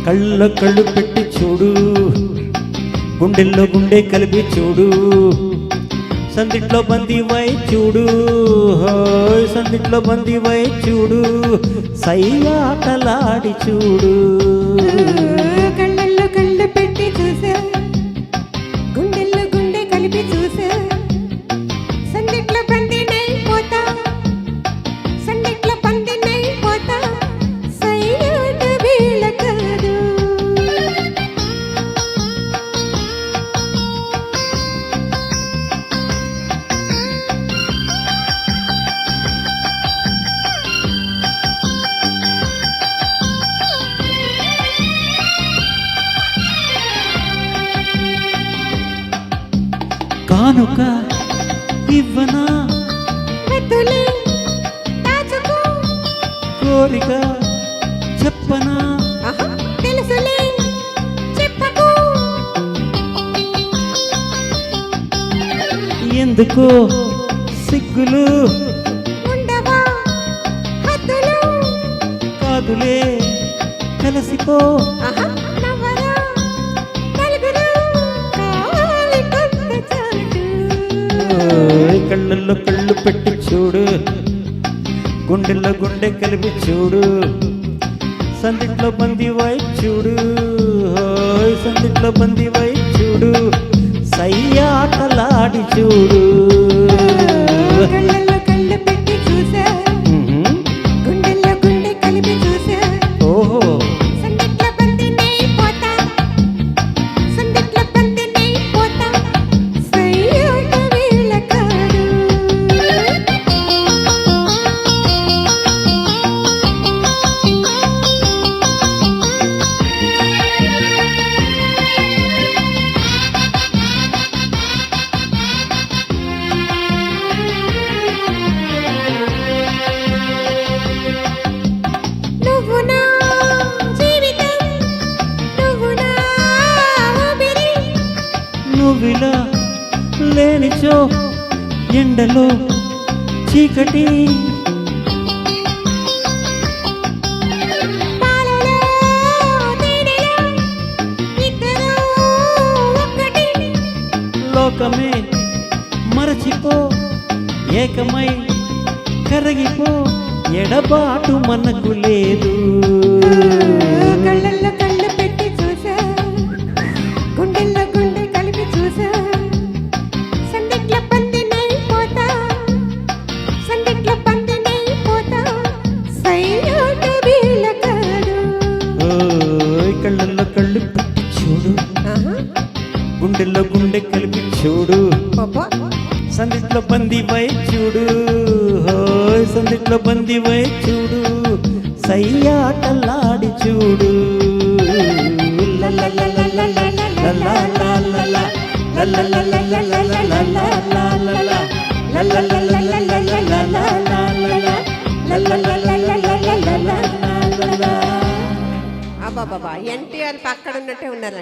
కళ్ళ కళ్ళు పెట్టి చూడు, గుండెల్లో గుండె కలిపి చూడు, సందిట్లో బందీవై చూడు, సందిట్లో బందీవై చూడు, సయ్యాటలాడి చూడు. కళ్ళల్లో కళ్ళు పెట్టి చూసా, గుండెల్లో గుండె కలిపి చూసా, సందిట్లో బందీనై పోతా, సందిట్లో బందీనై పోతా, సయ్యాట వేళ కాదు. కానుక ఇవ్వనా, వద్దులే దాచుకో, కోరిక చెప్పనా, తెలుసులే చెప్పకు, ఎందుకో సిగ్గులు ఉండవా హద్దులు, కాదులే కలిసిపో, నవ్వరా నలుగురు, కావాలి కొంత చాటు. కళ్ళల్లో కళ్ళు పెట్టి చూడు, గుండెల్లో గుండె కలిపి చూడు, సందిట్లో బందీవై చూడు, సందిట్లో బందీవై చూడు, సయ్యాటలాడి చూడు. కళ్ళల్లో కళ్ళు పెట్టి చూసా, గుండెల్లో గుండె కలిపి చూసా, ఓహో సందిట్లో బందీనై పోతా, సందిట్లో బందీనై పోతా, సయ్యాట వేళ కాదు. నువ్వు నా జీవితం, నువ్వు నా ఊపిరి, నువ్విలా లేనిచో ఎండలో చీకటి, పాలలో తేనెలో ఇద్దరూ ఒక్కటి, లోకమే మరచిపో, ఏకమై కరగిపో, ఎడబాటు మనకు లేదు. కళ్ళల్లో కళ్ళు పెట్టి చూసా, గుండెల్లో గుండె కలిపి చూసా, సందిట్లో బందీనై పోతా, సందిట్లో బందీనై పోతా, సయ్యాట వేళ కాదు. కళ్ళల్లో కళ్ళు పెట్టి చూడు, గుండెల్లో గుండె కలిపి చూడు, సందిట్లో బందీవై చూడు, సందిట్లో బందీవై చూడు, సయ్యాటలాడి చూడు. అబ్బాబాబా, ఎన్టీఆర్ పక్కన ఉన్నట్టే ఉన్నారు.